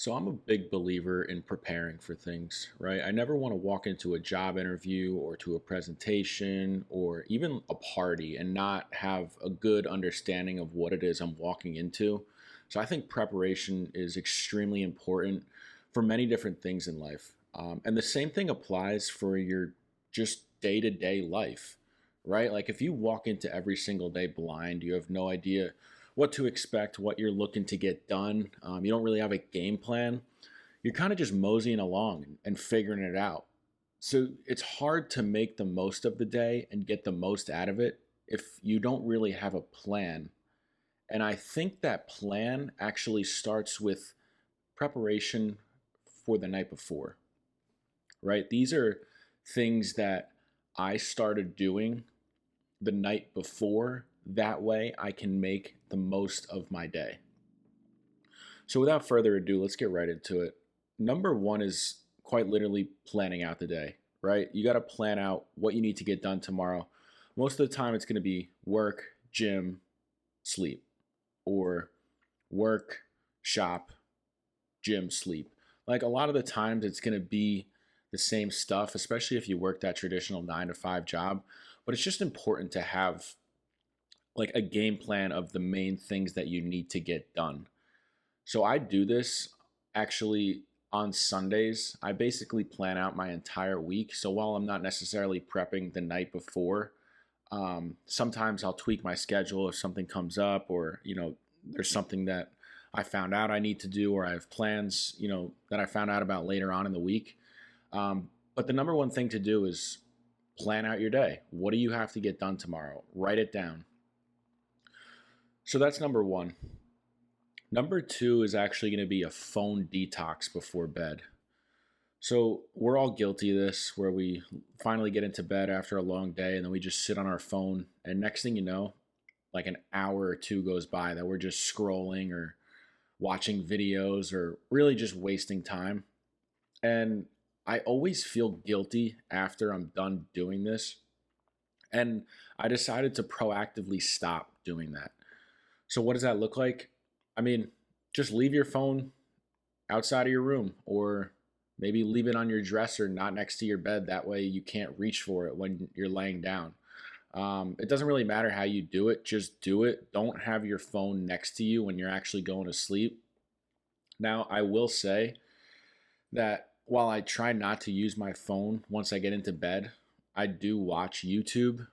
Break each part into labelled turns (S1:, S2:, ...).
S1: So I'm a big believer in preparing for things, right? I never want to walk into a job interview or to a presentation or even a party and not have a good understanding of what it is I'm walking into. So I think preparation is extremely important for many different things in life. And the same thing applies for your just day to day life, right? Like if you walk into every single day blind, you have no idea what to expect, what you're looking to get done. You don't really have a game plan. You're kind of just moseying along and figuring it out. So it's hard to make the most of the day and get the most out of it if you don't really have a plan. And I think that plan actually starts with preparation for the night before, right? These are things that I started doing the night before. That way I can make the most of my day. So without further ado, let's get right into it. Number one is quite literally planning out the day, right? You got to plan out what you need to get done tomorrow. Most of the time, it's going to be work, gym, sleep, or work, shop, gym, sleep. Like a lot of the times, it's going to be the same stuff, especially if you work that traditional 9 to 5 job. But it's just important to have like a game plan of the main things that you need to get done. So I do this actually on Sundays. I basically plan out my entire week. So while I'm not necessarily prepping the night before, sometimes I'll tweak my schedule if something comes up or, there's something that I found out I need to do or I have plans, that I found out about later on in the week. But the number one thing to do is plan out your day. What do you have to get done tomorrow? Write it down. So that's number one. Number two is actually going to be a phone detox before bed. So we're all guilty of this, where we finally get into bed after a long day and then we just sit on our phone. And next thing you know, like an hour or two goes by that we're just scrolling or watching videos or really just wasting time. And I always feel guilty after I'm done doing this. And I decided to proactively stop doing that. So what does that look like? I mean, just leave your phone outside of your room or maybe leave it on your dresser, not next to your bed. That way you can't reach for it when you're laying down. It doesn't really matter how you do it, just do it. Don't have your phone next to you when you're actually going to sleep. Now, I will say that while I try not to use my phone once I get into bed, I do watch YouTube,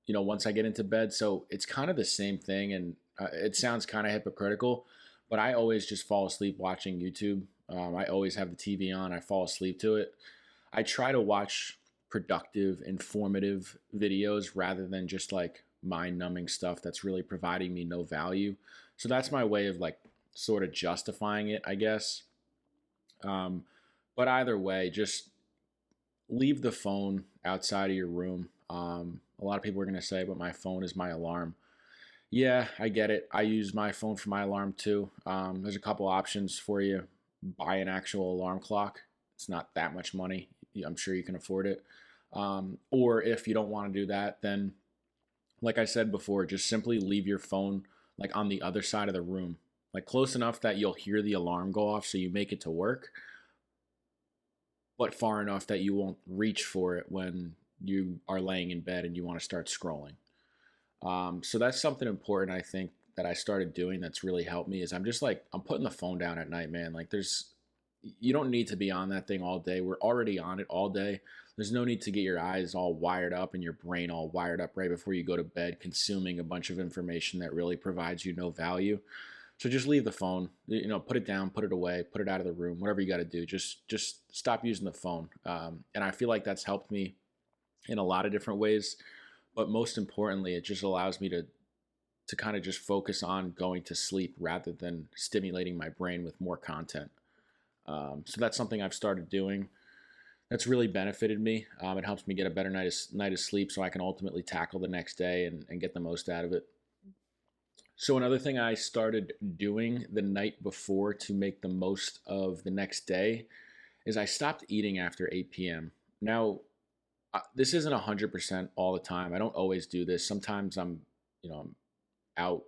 S1: once I get into bed. So it's kind of the same thing. And it sounds kind of hypocritical, but I always just fall asleep watching YouTube. I always have the TV on. I fall asleep to it. I try to watch productive, informative videos rather than just like mind numbing stuff that's really providing me no value. So that's my way of like sort of justifying it, I guess. Um, but either way, just leave the phone outside of your room. A lot of people are going to say, but my phone is my alarm. Yeah, I get it. I use my phone for my alarm too. There's a couple options for you. Buy an actual alarm clock. It's not that much money. I'm sure you can afford it. Or if you don't want to do that, then like I said before, just simply leave your phone like on the other side of the room, like close enough that you'll hear the alarm go off so you make it to work, but far enough that you won't reach for it when you are laying in bed and you want to start scrolling. So that's something important I think that I started doing that's really helped me is I'm putting the phone down at night, man. Like you don't need to be on that thing all day. We're already on it all day. There's no need to get your eyes all wired up and your brain all wired up right before you go to bed, consuming a bunch of information that really provides you no value. So just leave the phone, put it down, put it away, put it out of the room, whatever you got to do. Just stop using the phone. And I feel like that's helped me in a lot of different ways. But most importantly, it just allows me to kind of just focus on going to sleep rather than stimulating my brain with more content. So that's something I've started doing. That's really benefited me. It helps me get a better night of sleep so I can ultimately tackle the next day and get the most out of it. So another thing I started doing the night before to make the most of the next day is I stopped eating after 8 p.m. Now, this isn't 100% all the time. I don't always do this. Sometimes I'm out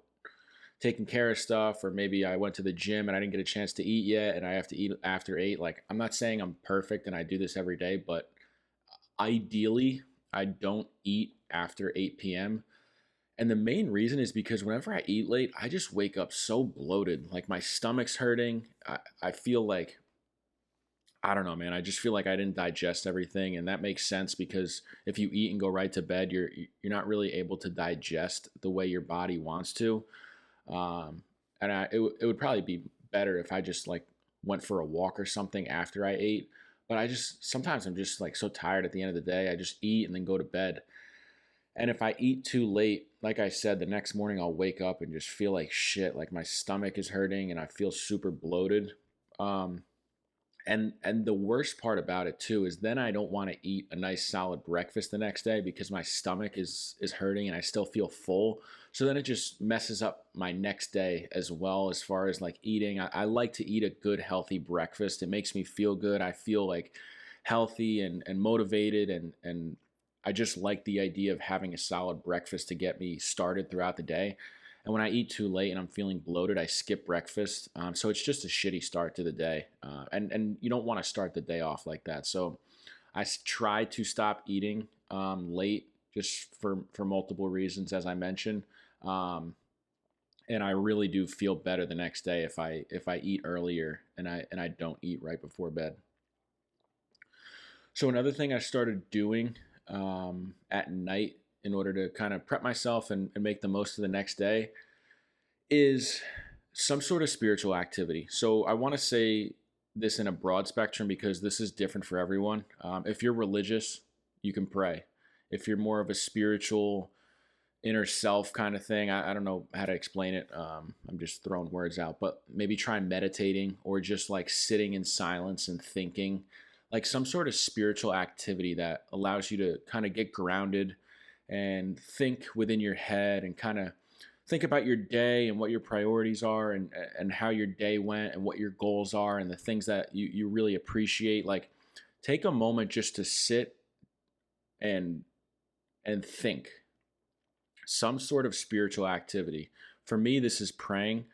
S1: taking care of stuff, or maybe I went to the gym and I didn't get a chance to eat yet and I have to eat after 8. Like, I'm not saying I'm perfect and I do this every day, but ideally I don't eat after 8 p.m. And the main reason is because whenever I eat late, I just wake up so bloated. Like, my stomach's hurting. I feel like, I don't know, man. I just feel like I didn't digest everything, and that makes sense because if you eat and go right to bed, you're not really able to digest the way your body wants to. And it would probably be better if I just like went for a walk or something after I ate. But I just sometimes I'm just like so tired at the end of the day. I just eat and then go to bed. And if I eat too late, like I said, the next morning I'll wake up and just feel like shit. Like, my stomach is hurting and I feel super bloated. Um, and the worst part about it too is then I don't want to eat a nice solid breakfast the next day because my stomach is hurting and I still feel full. So then it just messes up my next day as well as far as like eating. I like to eat a good healthy breakfast. It makes me feel good. I feel like healthy and motivated, and I just like the idea of having a solid breakfast to get me started throughout the day. And when I eat too late and I'm feeling bloated, I skip breakfast. So it's just a shitty start to the day. And you don't want to start the day off like that. So try to stop eating late just for multiple reasons, as I mentioned. Um, and I really do feel better the next day if I eat earlier and I don't eat right before bed. So another thing I started doing at night in order to kind of prep myself and make the most of the next day is some sort of spiritual activity. So I want to say this in a broad spectrum because this is different for everyone. If you're religious, you can pray. If you're more of a spiritual inner self kind of thing, I don't know how to explain it. I'm just throwing words out, but maybe try meditating or just like sitting in silence and thinking, like some sort of spiritual activity that allows you to kind of get grounded and think within your head and kind of think about your day and what your priorities are, and how your day went and what your goals are and the things that you really appreciate. Like, take a moment just to sit and think some sort of spiritual activity. For me, this is praying,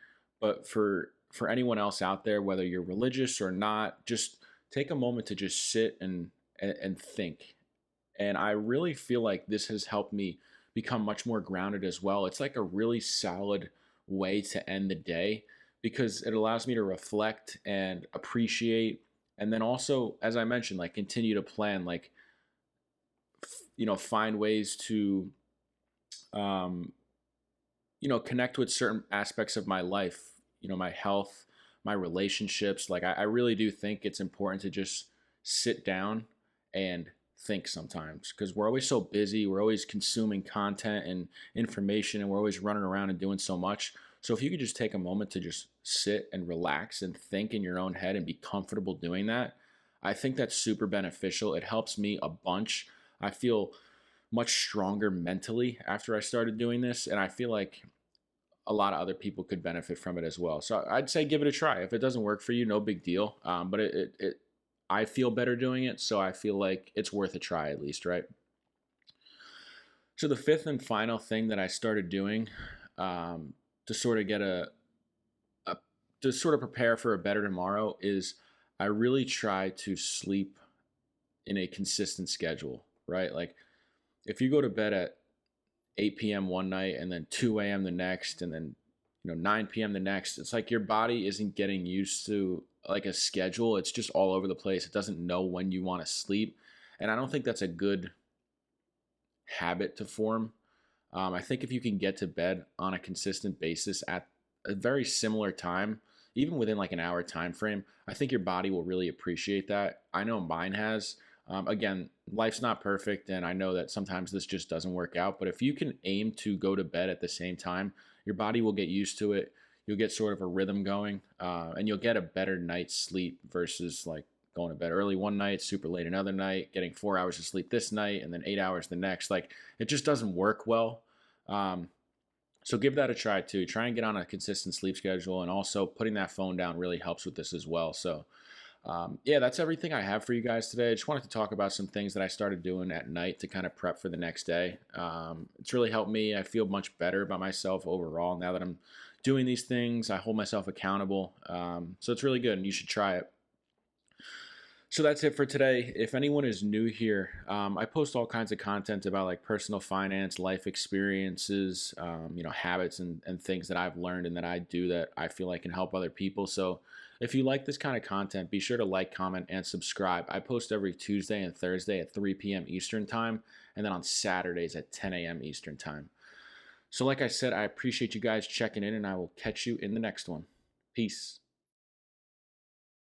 S1: but for anyone else out there, whether you're religious or not, just take a moment to just sit and think. And I really feel like this has helped me become much more grounded as well. It's like a really solid way to end the day because it allows me to reflect and appreciate. And then also, as I mentioned, like continue to plan, like, find ways to, um, connect with certain aspects of my life, my health, my relationships. Like, I really do think it's important to just sit down and think sometimes because we're always so busy. We're always consuming content and information, and we're always running around and doing so much. So if you could just take a moment to just sit and relax and think in your own head and be comfortable doing that, I think that's super beneficial. It helps me a bunch. I feel much stronger mentally after I started doing this, and I feel like a lot of other people could benefit from it as well. So I'd say give it a try. If it doesn't work for you, no big deal. But I feel better doing it, so I feel like it's worth a try at least, right? So the fifth and final thing that I started doing to sort of get a to sort of prepare for a better tomorrow is I really try to sleep in a consistent schedule, right? Like, if you go to bed at 8 p.m. one night and then 2 a.m. the next, and then 9 p.m. the next, it's like your body isn't getting used to like a schedule. It's just all over the place. It doesn't know when you want to sleep, and I don't think that's a good habit to form. I think if you can get to bed on a consistent basis at a very similar time, even within like an hour time frame, I think your body will really appreciate that. I know mine has. Again, life's not perfect, and I know that sometimes this just doesn't work out. But if you can aim to go to bed at the same time, your body will get used to it. You'll get sort of a rhythm going, and you'll get a better night's sleep versus like going to bed early one night, super late another night, getting 4 hours of sleep this night, and then 8 hours the next. Like, it just doesn't work well. So give that a try too. Try and get on a consistent sleep schedule, and also putting that phone down really helps with this as well. So yeah, that's everything I have for you guys today. I just wanted to talk about some things that I started doing at night to kind of prep for the next day. It's really helped me. I feel much better about myself overall now that I'm doing these things. I hold myself accountable. So it's really good, and you should try it. So that's it for today. If anyone is new here, I post all kinds of content about like personal finance, life experiences, habits and things that I've learned and that I do that I feel like can help other people. So if you like this kind of content, be sure to like, comment, and subscribe. I post every Tuesday and Thursday at 3 p.m. Eastern Time, and then on Saturdays at 10 a.m. Eastern Time. So like I said, I appreciate you guys checking in, and I will catch you in the next one. Peace.